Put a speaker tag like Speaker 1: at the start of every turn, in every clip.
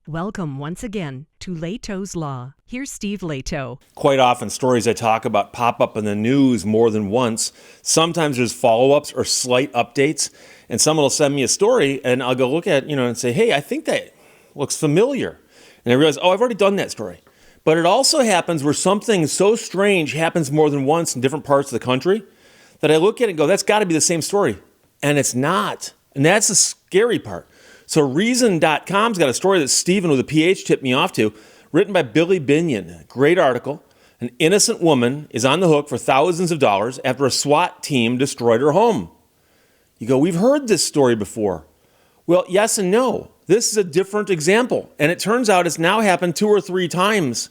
Speaker 1: Welcome once again to Lehto's Law. Here's Steve Lehto.
Speaker 2: Quite often, stories I talk about pop up in the news more than once. Sometimes there's follow-ups or slight updates, and someone will send me a story, and I'll go look at it, and say, hey, I think that looks familiar. And I realize, I've already done that story. But it also happens where something so strange happens more than once in different parts of the country that I look at it and go, that's got to be the same story. And it's not. And that's the scary part. So Reason.com's got a story that Stephen with a PH tipped me off to, written by Billy Binion. Great article. An innocent woman is on the hook for thousands of dollars after a SWAT team destroyed her home. You go, we've heard this story before. Well, yes and no. This is a different example. And it turns out it's now happened 2 or 3 times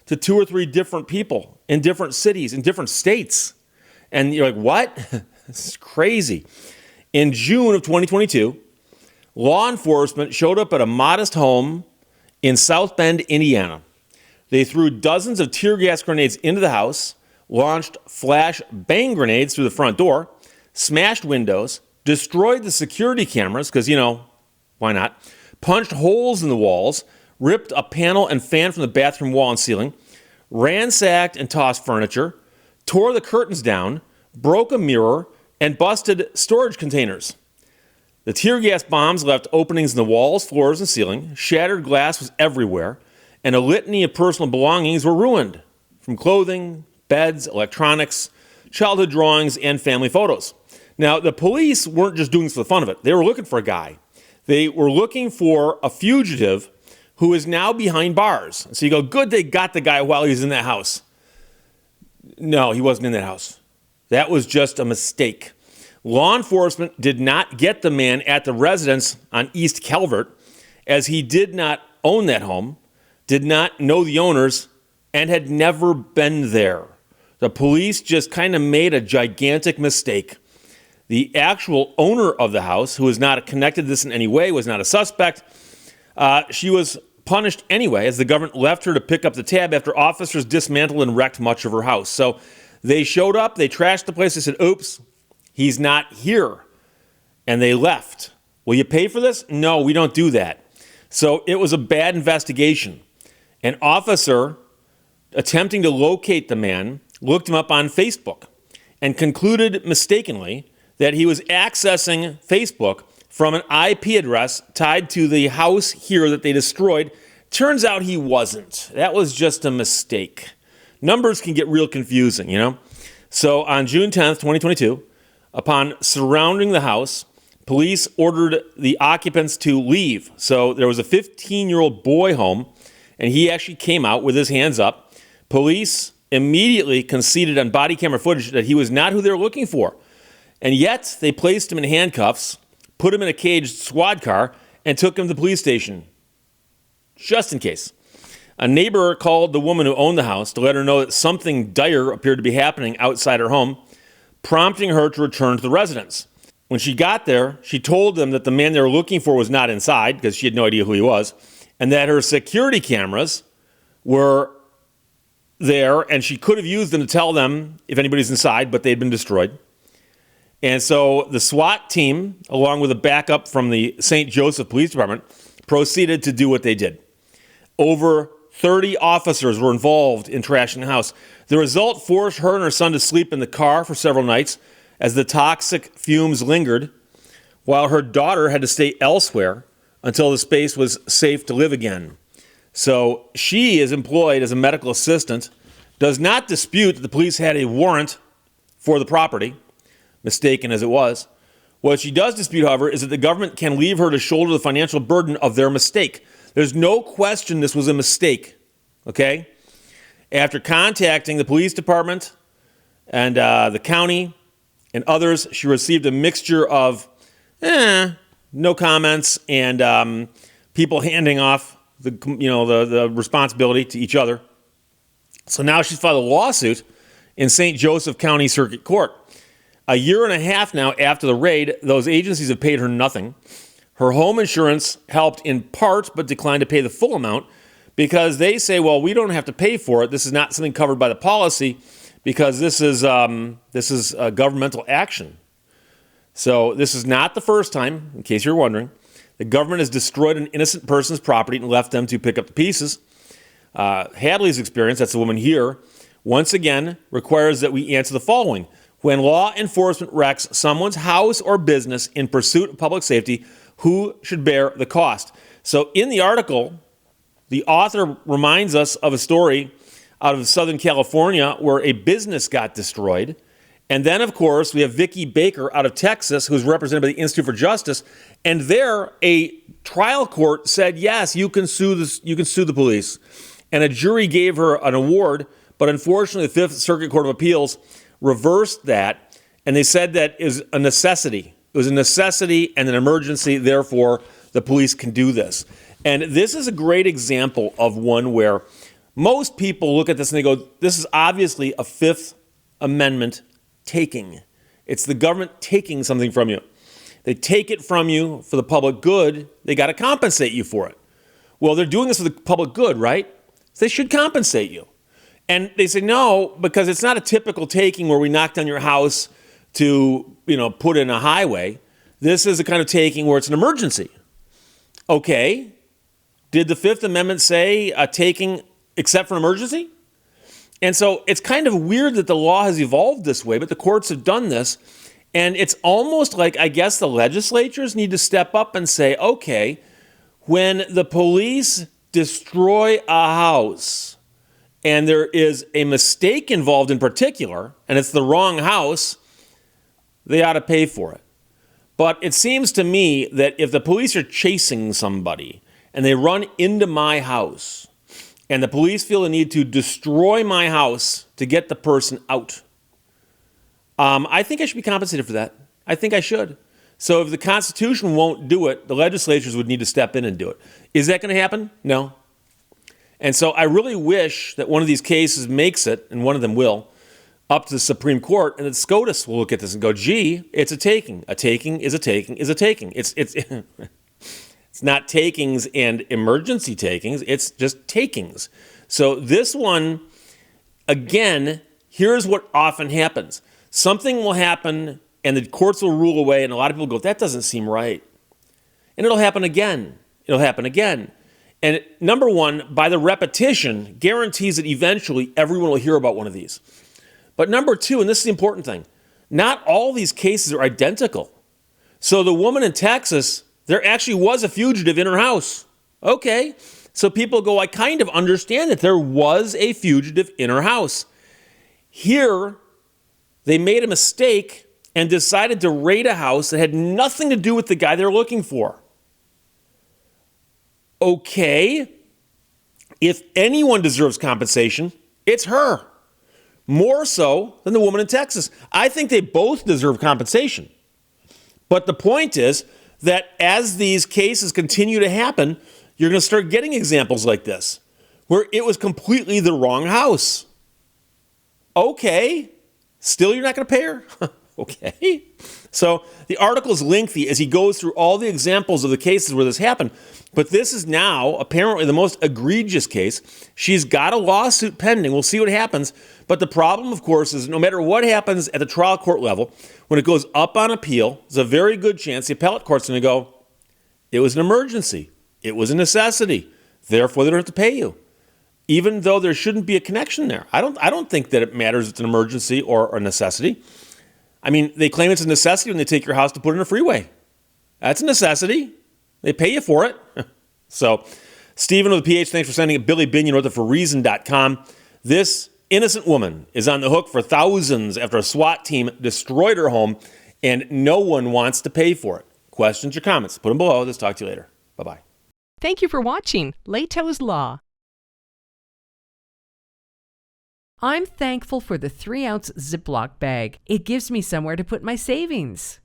Speaker 2: to 2 or 3 different people in different cities, in different states. And you're like, what? This is crazy. In June of 2022, law enforcement showed up at a modest home in South Bend, Indiana. They threw dozens of tear gas grenades into the house, launched flash bang grenades through the front door, smashed windows, destroyed the security cameras, because, why not? Punched holes in the walls, ripped a panel and fan from the bathroom wall and ceiling, ransacked and tossed furniture, tore the curtains down, broke a mirror, and busted storage containers. The tear gas bombs left openings in the walls, floors, and ceiling. Shattered glass was everywhere, and a litany of personal belongings were ruined, from clothing, beds, electronics, childhood drawings, and family photos. Now, the police weren't just doing this for the fun of it. They were looking for a guy. They were looking for a fugitive who is now behind bars. So you go, good, they got the guy while he was in that house. No, he wasn't in that house. That was just a mistake. Law enforcement did not get the man at the residence on East Calvert, as he did not own that home, did not know the owners, and had never been there. The police just kind of made a gigantic mistake. The actual owner of the house, who was not connected to this in any way, was not a suspect. She was punished anyway, as the government left her to pick up the tab after officers dismantled and wrecked much of her house. So they showed up, they trashed the place, they said, oops, he's not here. And they left. Will you pay for this? No, we don't do that. So it was a bad investigation. An officer attempting to locate the man looked him up on Facebook and concluded mistakenly that he was accessing Facebook from an IP address tied to the house here that they destroyed. Turns out he wasn't. That was just a mistake. Numbers can get real confusing, So on June 10th, 2022, upon surrounding the house, police ordered the occupants to leave. So there was a 15-year-old boy home, and he actually came out with his hands up. Police immediately conceded on body camera footage that he was not who they were looking for. And yet they placed him in handcuffs, put him in a caged squad car, and took him to the police station, just in case. A neighbor called the woman who owned the house to let her know that something dire appeared to be happening outside her home, prompting her to return to the residence. When she got there, she told them that the man they were looking for was not inside, because she had no idea who he was, and that her security cameras were there, and she could have used them to tell them if anybody's inside, but they had been destroyed. And so the SWAT team, along with a backup from the St. Joseph Police Department, proceeded to do what they did. Over 30 officers were involved in trashing the house. The result forced her and her son to sleep in the car for several nights as the toxic fumes lingered, while her daughter had to stay elsewhere until the space was safe to live again. So she is employed as a medical assistant, does not dispute that the police had a warrant for the property, mistaken as it was. What she does dispute, however, is that the government can leave her to shoulder the financial burden of their mistake. There's no question this was a mistake, okay? After contacting the police department and the county and others, she received a mixture of no comments and people handing off the responsibility to each other. So now she's filed a lawsuit in St. Joseph County Circuit Court. A year and a half now after the raid, those agencies have paid her nothing. Her home insurance helped in part, but declined to pay the full amount because they say, well, we don't have to pay for it. This is not something covered by the policy because this is governmental action. So this is not the first time, in case you're wondering, The government has destroyed an innocent person's property and left them to pick up the pieces. Hadley's experience, that's the woman here, once again requires that we answer the following. When law enforcement wrecks someone's house or business in pursuit of public safety, who should bear the cost? So in the article, the author reminds us of a story out of Southern California where a business got destroyed. And then, of course, we have Vicki Baker out of Texas, who's represented by the Institute for Justice. And there, a trial court said, yes, you can sue the police. And a jury gave her an award. But unfortunately, the Fifth Circuit Court of Appeals reversed that. And they said that is a necessity. It was a necessity and an emergency. Therefore, the police can do this. And this is a great example of one where most people look at this and they go, this is obviously a Fifth Amendment taking. It's the government taking something from you. They take it from you for the public good. They got to compensate you for it. Well, they're doing this for the public good, right? So they should compensate you. And they say no, because it's not a typical taking where we knock down your house to, put in a highway. This is a kind of taking where it's an emergency. Okay. Did the Fifth Amendment say a taking except for an emergency? And so it's kind of weird that the law has evolved this way, but the courts have done this. And it's almost like, I guess, the legislatures need to step up and say, okay, when the police destroy a house and there is a mistake involved in particular, and it's the wrong house, they ought to pay for it. But it seems to me that if the police are chasing somebody and they run into my house and the police feel the need to destroy my house to get the person out, I think I should be compensated for that. I think I should. So if the Constitution won't do it, the legislatures would need to step in and do it. Is that going to happen? No. And so I really wish that one of these cases makes it, and one of them will, up to the Supreme Court, and that SCOTUS will look at this and go, gee, it's a taking. A taking is a taking is a taking. It's not takings and emergency takings. It's just takings. So this one, again, here's what often happens. Something will happen and the courts will rule away, and a lot of people go, that doesn't seem right. And it'll happen again. It'll happen again. And number one, by the repetition, guarantees that eventually everyone will hear about one of these. But number two, and this is the important thing, not all these cases are identical. So the woman in Texas, there actually was a fugitive in her house. Okay, so people go, I kind of understand that there was a fugitive in her house. Here, they made a mistake and decided to raid a house that had nothing to do with the guy they're looking for. Okay, if anyone deserves compensation, it's her. More so than the woman in Texas. I think they both deserve compensation. But the point is that as these cases continue to happen, you're going to start getting examples like this, where it was completely the wrong house. Okay, still you're not going to pay her? Okay. So the article is lengthy as he goes through all the examples of the cases where this happened. But this is now apparently the most egregious case. She's got a lawsuit pending. We'll see what happens. But the problem, of course, is no matter what happens at the trial court level, when it goes up on appeal, there's a very good chance the appellate court's going to go, it was an emergency. It was a necessity. Therefore, they don't have to pay you. Even though there shouldn't be a connection there. I don't think that it matters if it's an emergency or a necessity. I mean, they claim it's a necessity when they take your house to put in a freeway. That's a necessity. They pay you for it. So, Stephen with a PH, thanks for sending it. Billy Binion wrote it for Reason.com. This innocent woman is on the hook for thousands after a SWAT team destroyed her home, and no one wants to pay for it. Questions or comments? Put them below. Let's talk to you later. Bye-bye.
Speaker 1: Thank you for watching Lehto's Law. I'm thankful for the 3-ounce Ziploc bag. It gives me somewhere to put my savings.